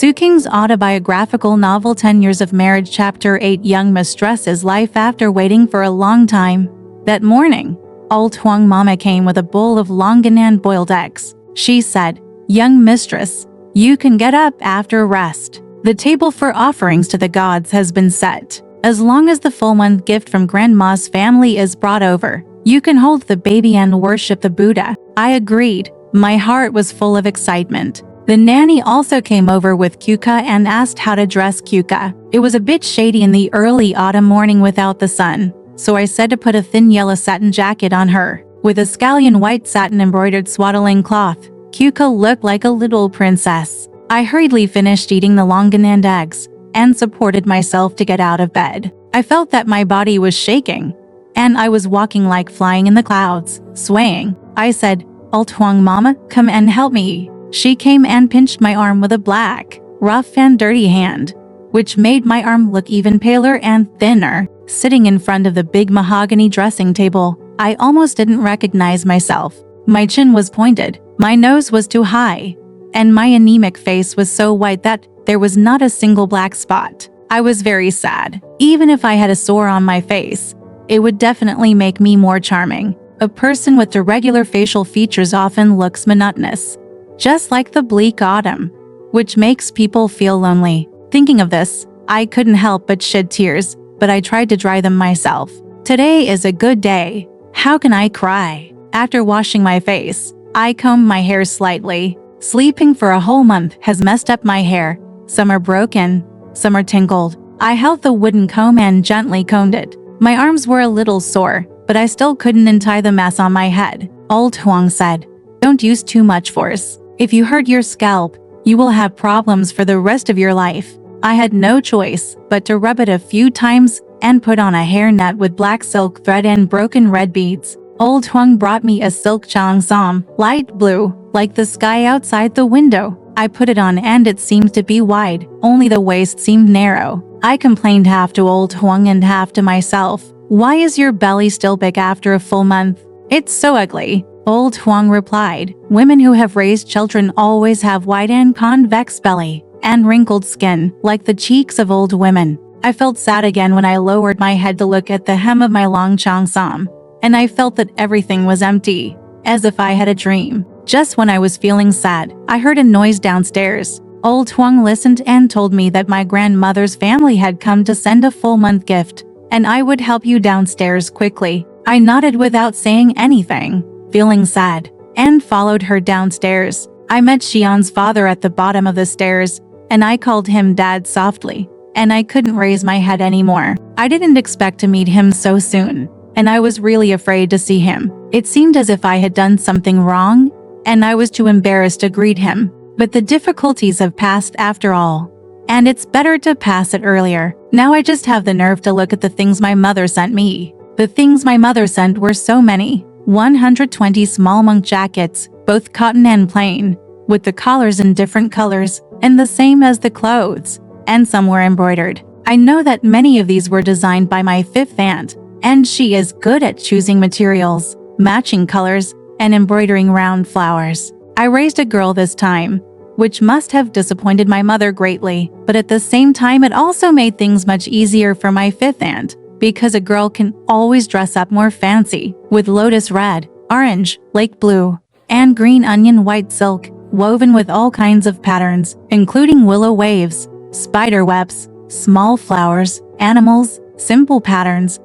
Su Qing's autobiographical novel 10 Years of Marriage Chapter 8 Young Mistress's Life After Waiting for a Long Time. That morning, old Huang Mama came with a bowl of longan boiled eggs. She said, "Young mistress, you can get up after rest. The table for offerings to the gods has been set. As long as the full-month gift from Grandma's family is brought over, you can hold the baby and worship the Buddha." I agreed. My heart was full of excitement. The nanny also came over with Kyuka and asked how to dress Kyuka. It was a bit shady in the early autumn morning without the sun, so I said to put a thin yellow satin jacket on her, with a scallion white satin embroidered swaddling cloth. Kyuka looked like a little princess. I hurriedly finished eating the longan and eggs, and supported myself to get out of bed. I felt that my body was shaking, and I was walking like flying in the clouds, swaying. I said, "Old Huang Mama, come and help me." She came and pinched my arm with a black, rough and dirty hand, which made my arm look even paler and thinner. Sitting in front of the big mahogany dressing table, I almost didn't recognize myself. My chin was pointed, my nose was too high, and my anemic face was so white that there was not a single black spot. I was very sad. Even if I had a sore on my face, it would definitely make me more charming. A person with irregular facial features often looks monotonous, just like the bleak autumn, which makes people feel lonely. Thinking of this, I couldn't help but shed tears, but I tried to dry them myself. Today is a good day. How can I cry? After washing my face, I combed my hair slightly. Sleeping for a whole month has messed up my hair. Some are broken, some are tangled. I held the wooden comb and gently combed it. My arms were a little sore, but I still couldn't untie the mess on my head. Old Huang said, "Don't use too much force. If you hurt your scalp, you will have problems for the rest of your life." I had no choice but to rub it a few times and put on a hairnet with black silk thread and broken red beads. Old Huang brought me a silk cheongsam, light blue, like the sky outside the window. I put it on and it seemed to be wide, only the waist seemed narrow. I complained half to old Huang and half to myself. "Why is your belly still big after a full month? It's so ugly." Old Huang replied, "Women who have raised children always have wide and convex belly, and wrinkled skin, like the cheeks of old women." I felt sad again when I lowered my head to look at the hem of my long cheongsam, and I felt that everything was empty, as if I had a dream. Just when I was feeling sad, I heard a noise downstairs. Old Huang listened and told me that my grandmother's family had come to send a full-month gift, and I would help you downstairs quickly. I nodded without saying anything, feeling sad, and followed her downstairs. I met Xian's father at the bottom of the stairs, and I called him Dad softly, and I couldn't raise my head anymore. I didn't expect to meet him so soon, and I was really afraid to see him. It seemed as if I had done something wrong, and I was too embarrassed to greet him. But the difficulties have passed after all, and it's better to pass it earlier. Now I just have the nerve to look at the things my mother sent me. The things my mother sent were so many. 120 small monk jackets, both cotton and plain, with the collars in different colors, and the same as the clothes, and some were embroidered. I know that many of these were designed by my fifth aunt, and she is good at choosing materials, matching colors, and embroidering round flowers. I raised a girl this time, which must have disappointed my mother greatly, but at the same time it also made things much easier for my fifth aunt, because a girl can always dress up more fancy, with lotus red, orange, lake blue, and green onion white silk, woven with all kinds of patterns, including willow waves, spider webs, small flowers, animals, simple patterns,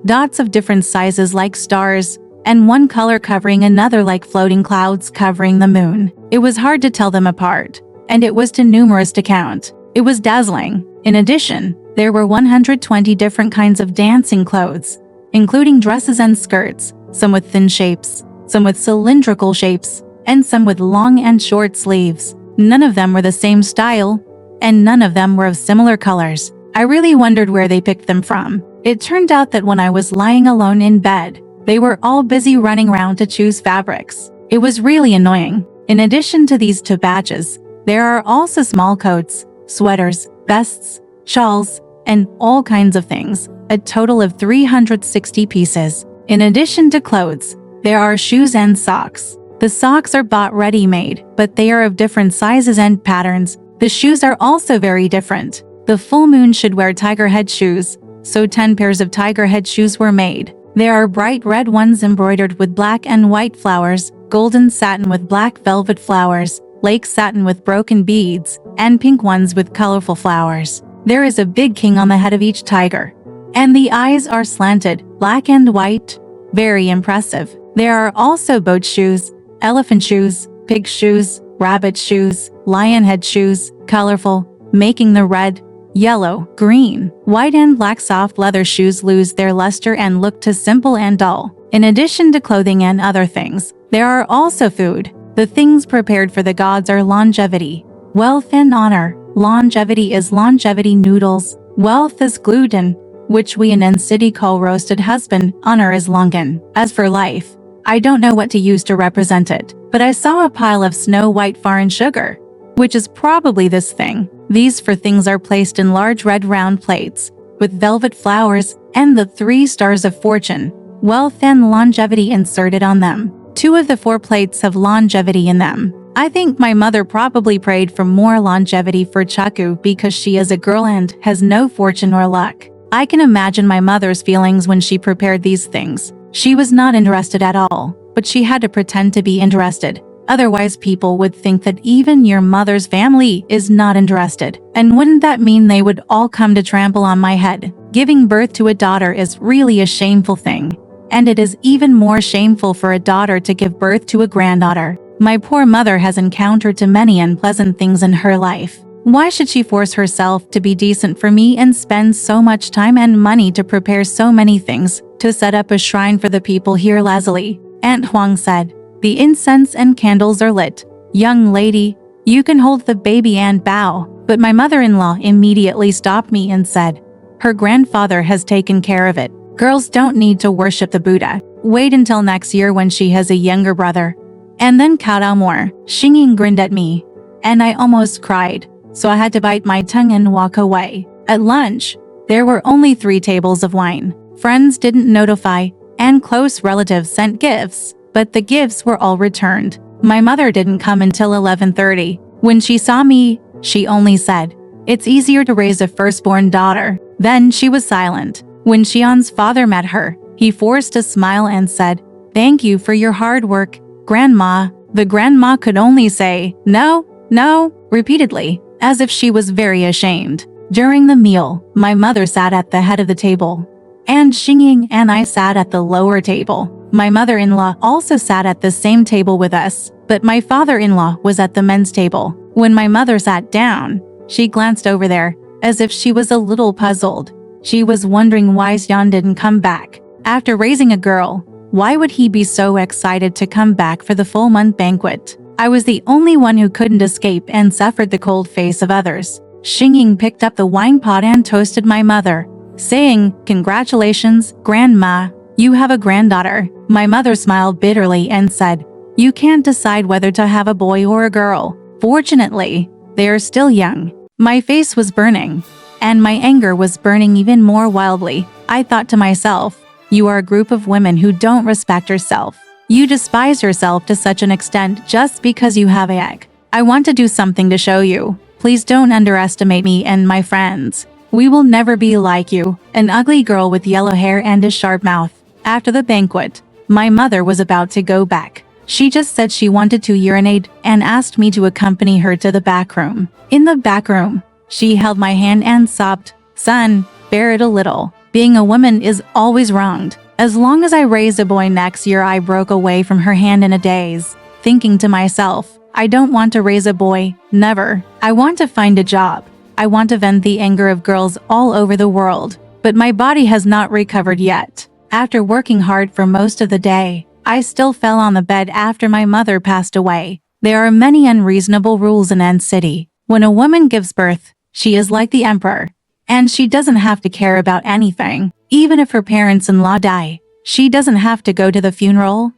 dots of different sizes like stars, and one color covering another like floating clouds covering the moon. It was hard to tell them apart, and it was too numerous to count. It was dazzling. In addition, there were 120 different kinds of dancing clothes, including dresses and skirts, some with thin shapes, some with cylindrical shapes, and some with long and short sleeves. None of them were the same style, and none of them were of similar colors. I really wondered where they picked them from. It turned out that when I was lying alone in bed, they were all busy running around to choose fabrics. It was really annoying. In addition to these two batches, there are also small coats, sweaters, vests, shawls, and all kinds of things, a total of 360 pieces. In addition to clothes, there are shoes and socks. The socks are bought ready-made, but they are of different sizes and patterns. The shoes are also very different. The full moon should wear tiger head shoes, so 10 pairs of tiger head shoes were made. There are bright red ones embroidered with black and white flowers, golden satin with black velvet flowers, lake satin with broken beads, and pink ones with colorful flowers. There is a big king on the head of each tiger, and the eyes are slanted, black and white. Very impressive. There are also boat shoes, elephant shoes, pig shoes, rabbit shoes, lion head shoes, colorful, making the red, yellow, green, white and black soft leather shoes lose their luster and look too simple and dull. In addition to clothing and other things, there are also food. The things prepared for the gods are longevity, wealth and honor. Longevity is longevity noodles, wealth is gluten, which we in city call roasted husband, honor is longan. As for life, I don't know what to use to represent it, but I saw a pile of snow white foreign sugar, which is probably this thing. These four things are placed in large red round plates, with velvet flowers and the 3 stars of fortune, wealth and longevity inserted on them. 2 of the 4 plates have longevity in them. I think my mother probably prayed for more longevity for Chaku because she is a girl and has no fortune or luck. I can imagine my mother's feelings when she prepared these things. She was not interested at all, but she had to pretend to be interested. Otherwise, people would think that even your mother's family is not interested. And wouldn't that mean they would all come to trample on my head? Giving birth to a daughter is really a shameful thing. And it is even more shameful for a daughter to give birth to a granddaughter. My poor mother has encountered too many unpleasant things in her life. Why should she force herself to be decent for me and spend so much time and money to prepare so many things, to set up a shrine for the people here lazily? Aunt Huang said. The incense and candles are lit. Young lady, you can hold the baby and bow. But my mother-in-law immediately stopped me and said, her grandfather has taken care of it. Girls don't need to worship the Buddha. Wait until next year when she has a younger brother. And then kowtow more. Xingyin grinned at me, and I almost cried, so I had to bite my tongue and walk away. At lunch, there were only 3 tables of wine. Friends didn't notify, and close relatives sent gifts, but the gifts were all returned. My mother didn't come until 11:30. When she saw me, she only said, "It's easier to raise a firstborn daughter." Then she was silent. When Xian's father met her, he forced a smile and said, "Thank you for your hard work, Grandma." The grandma could only say, "No, no," repeatedly, as if she was very ashamed. During the meal, my mother sat at the head of the table, and Xingying and I sat at the lower table. My mother-in-law also sat at the same table with us, but my father-in-law was at the men's table. When my mother sat down, she glanced over there, as if she was a little puzzled. She was wondering why Xian didn't come back. After raising a girl, why would he be so excited to come back for the full month banquet? I was the only one who couldn't escape and suffered the cold face of others. Xingying picked up the wine pot and toasted my mother, saying, "Congratulations, Grandma, you have a granddaughter." My mother smiled bitterly and said, "You can't decide whether to have a boy or a girl. Fortunately, they are still young." My face was burning, and my anger was burning even more wildly. I thought to myself, you are a group of women who don't respect yourself. You despise yourself to such an extent just because you have an egg. I want to do something to show you. Please don't underestimate me and my friends. We will never be like you, an ugly girl with yellow hair and a sharp mouth. After the banquet, my mother was about to go back. She just said she wanted to urinate and asked me to accompany her to the back room. In the back room, she held my hand and sobbed, "Son, bear it a little. Being a woman is always wronged." As long as I raise a boy next year, I broke away from her hand in a daze, thinking to myself, I don't want to raise a boy, never. I want to find a job. I want to vent the anger of girls all over the world. But my body has not recovered yet. After working hard for most of the day, I still fell on the bed after my mother passed away. There are many unreasonable rules in N City. When a woman gives birth, she is like the emperor, and she doesn't have to care about anything. Even if her parents-in-law die, she doesn't have to go to the funeral,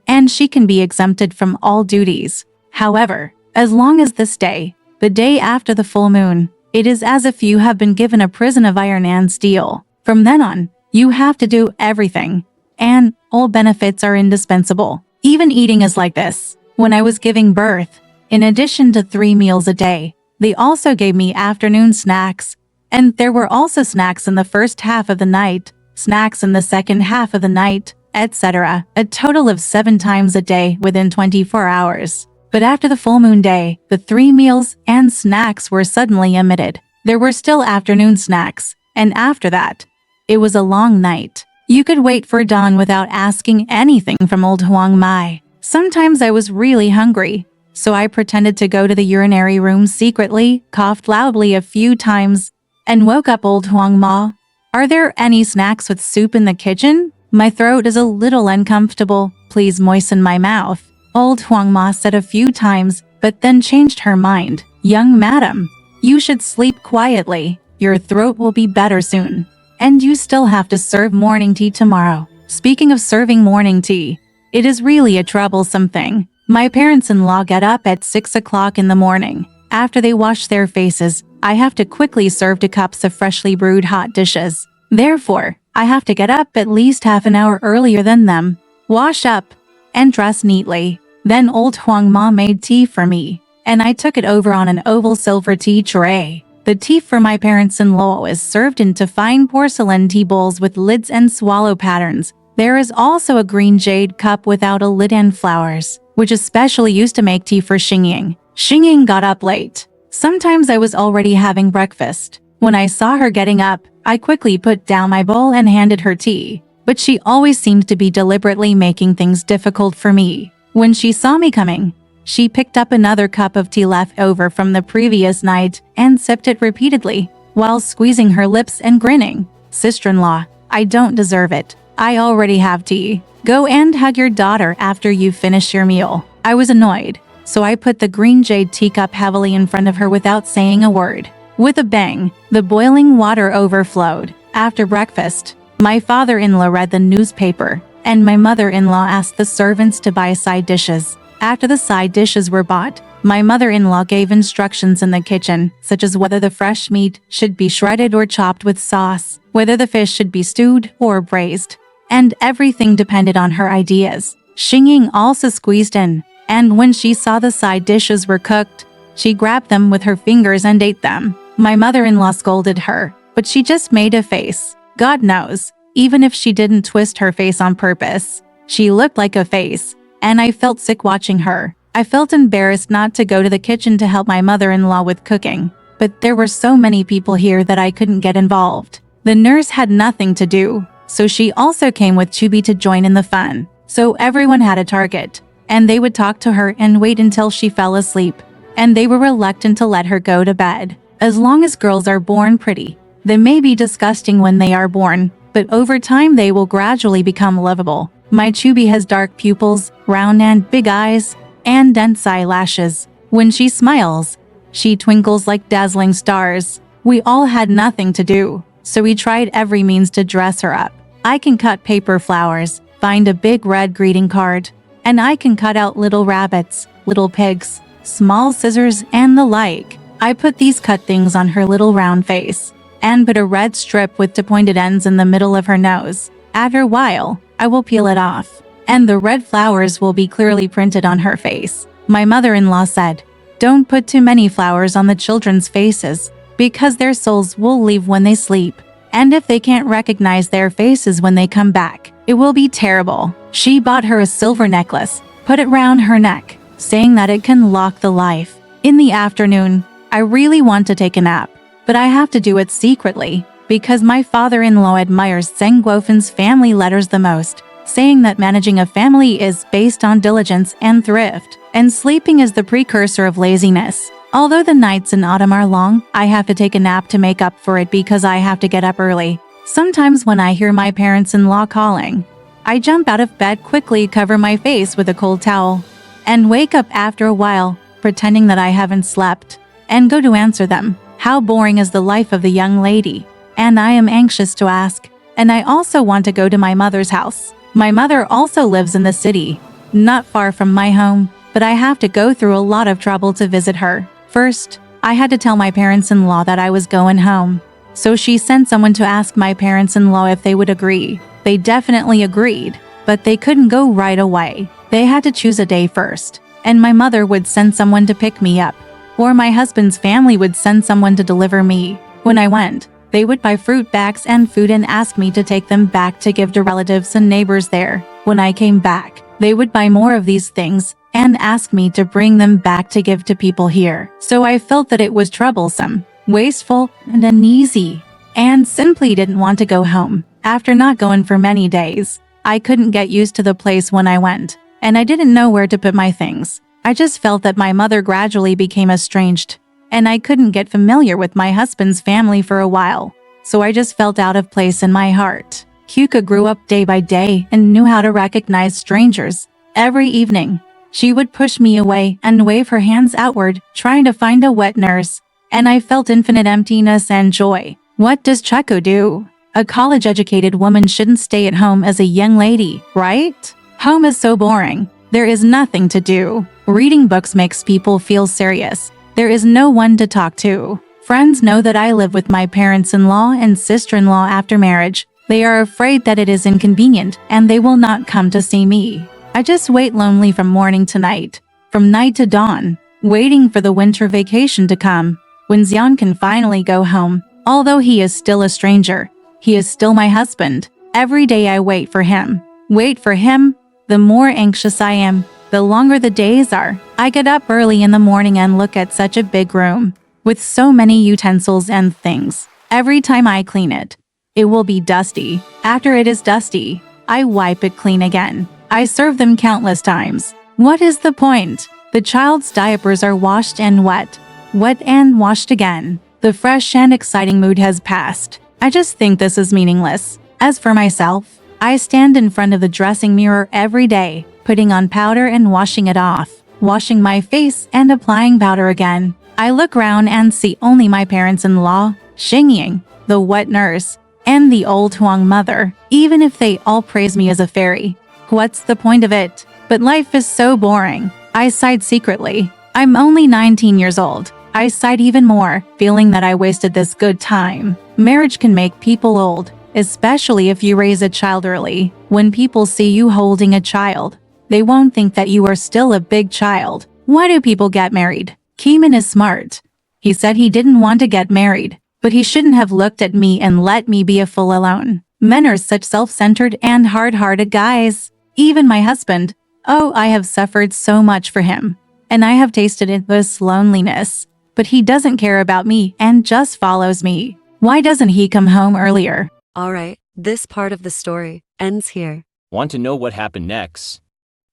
and she can be exempted from all duties. However, as long as this day, the day after the full moon, it is as if you have been given a prison of iron and steel. From then on, you have to do everything, and all benefits are indispensable. Even eating is like this. When I was giving birth, in addition to 3 meals a day, They also gave me afternoon snacks. And there were also snacks in the first half of the night, snacks in the second half of the night, etc. A total of 7 times a day within 24 hours. But after the full moon day, the 3 meals and snacks were suddenly omitted. There were still afternoon snacks, and after that, it was a long night. You could wait for dawn without asking anything from old Huang Mai. Sometimes I was really hungry, so I pretended to go to the urinary room secretly, coughed loudly a few times, and woke up old Huang Ma. Are there any snacks with soup in the kitchen? My throat is a little uncomfortable. Please moisten my mouth. Old Huang Ma said a few times, but then changed her mind. Young madam, you should sleep quietly. Your throat will be better soon. And you still have to serve morning tea tomorrow. Speaking of serving morning tea, it is really a troublesome thing. My parents-in-law get up at 6 o'clock in the morning. After they wash their faces, I have to quickly serve 2 cups of freshly brewed hot dishes. Therefore, I have to get up at least half an hour earlier than them, wash up, and dress neatly. Then old Huang Ma made tea for me, and I took it over on an oval silver tea tray. The tea for my parents-in-law is served into fine porcelain tea bowls with lids and swallow patterns. There is also a green jade cup without a lid and flowers, which is specially used to make tea for Xingying. Xingying got up late. Sometimes I was already having breakfast. When I saw her getting up, I quickly put down my bowl and handed her tea. But she always seemed to be deliberately making things difficult for me. When she saw me coming, she picked up another cup of tea left over from the previous night and sipped it repeatedly, while squeezing her lips and grinning. Sister-in-law, I don't deserve it. I already have tea. Go and hug your daughter after you finish your meal. I was annoyed, so I put the green jade teacup heavily in front of her without saying a word. With a bang, the boiling water overflowed. After breakfast, my father-in-law read the newspaper, and my mother-in-law asked the servants to buy side dishes. After the side dishes were bought, my mother-in-law gave instructions in the kitchen, such as whether the fresh meat should be shredded or chopped with sauce, whether the fish should be stewed or braised, and everything depended on her ideas. Xingying also squeezed in, and when she saw the side dishes were cooked, she grabbed them with her fingers and ate them. My mother-in-law scolded her, but she just made a face. God knows, even if she didn't twist her face on purpose, she looked like a face, and I felt sick watching her. I felt embarrassed not to go to the kitchen to help my mother-in-law with cooking, but there were so many people here that I couldn't get involved. The nurse had nothing to do, so she also came with Chubi to join in the fun. So everyone had a target, and they would talk to her and wait until she fell asleep, and they were reluctant to let her go to bed. As long as girls are born pretty, they may be disgusting when they are born, but over time they will gradually become lovable. My Chubi has dark pupils, round and big eyes, and dense eyelashes. When she smiles, she twinkles like dazzling stars. We all had nothing to do, so we tried every means to dress her up. I can cut paper flowers, find a big red greeting card, and I can cut out little rabbits, little pigs, small scissors, and the like. I put these cut things on her little round face, and put a red strip with 2 pointed ends in the middle of her nose. After a while, I will peel it off, and the red flowers will be clearly printed on her face. My mother-in-law said, "Don't put too many flowers on the children's faces, because their souls will leave when they sleep, and if they can't recognize their faces when they come back, it will be terrible." She bought her a silver necklace, put it round her neck, saying that it can lock the life. In the afternoon, I really want to take a nap, but I have to do it secretly, because my father-in-law admires Zheng Guofan's family letters the most, saying that managing a family is based on diligence and thrift, and sleeping is the precursor of laziness. Although the nights in autumn are long, I have to take a nap to make up for it because I have to get up early. Sometimes when I hear my parents-in-law calling, I jump out of bed quickly, cover my face with a cold towel, and wake up after a while, pretending that I haven't slept, and go to answer them. How boring is the life of the young lady? And I am anxious to ask. And I also want to go to my mother's house. My mother also lives in the city, not far from my home, but I have to go through a lot of trouble to visit her. First, I had to tell my parents-in-law that I was going home. So she sent someone to ask my parents-in-law if they would agree. They definitely agreed, but they couldn't go right away. They had to choose a day first, and my mother would send someone to pick me up. or my husband's family would send someone to deliver me. When I went, they would buy fruit bags and food and ask me to take them back to give to relatives and neighbors there. When I came back, they would buy more of these things and ask me to bring them back to give to people here. So I felt that it was troublesome, wasteful, and uneasy, and simply didn't want to go home. After not going for many days, I couldn't get used to the place when I went, and I didn't know where to put my things. I just felt that my mother gradually became estranged, and I couldn't get familiar with my husband's family for a while, so I just felt out of place in my heart. Kyuka grew up day by day and knew how to recognize strangers. Every evening, she would push me away and wave her hands outward, trying to find a wet nurse, and I felt infinite emptiness and joy. What does Checo do? A college-educated woman shouldn't stay at home as a young lady, right? Home is so boring. There is nothing to do. Reading books makes people feel serious. There is no one to talk to. Friends know that I live with my parents-in-law and sister-in-law after marriage. They are afraid that it is inconvenient and they will not come to see me. I just wait lonely from morning to night, from night to dawn, waiting for the winter vacation to come, when Xian can finally go home. Although he is still a stranger, he is still my husband. Every day I wait for him. Wait for him. The more anxious I am, the longer the days are. I get up early in the morning and look at such a big room, with so many utensils and things. Every time I clean it, it will be dusty. After it is dusty, I wipe it clean again. I serve them countless times. What is the point? The child's diapers are washed and wet and washed again. The fresh and exciting mood has passed. I just think this is meaningless. As for myself, I stand in front of the dressing mirror every day, putting on powder and washing it off, washing my face and applying powder again. I look around and see only my parents-in-law, Xingying, the wet nurse, and the old Huang mother. Even if they all praise me as a fairy, what's the point of it? But life is so boring. I sighed secretly. I'm only 19 years old. I sighed even more, feeling that I wasted this good time. Marriage can make people old, especially if you raise a child early. When people see you holding a child, they won't think that you are still a big child. Why do people get married? Keeman is smart. He said he didn't want to get married, but he shouldn't have looked at me and let me be a fool alone. Men are such self-centered and hard-hearted guys. Even my husband. Oh, I have suffered so much for him, and I have tasted this loneliness. But he doesn't care about me and just follows me. Why doesn't he come home earlier? Alright, this part of the story ends here. Want to know what happened next?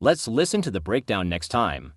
Let's listen to the breakdown next time.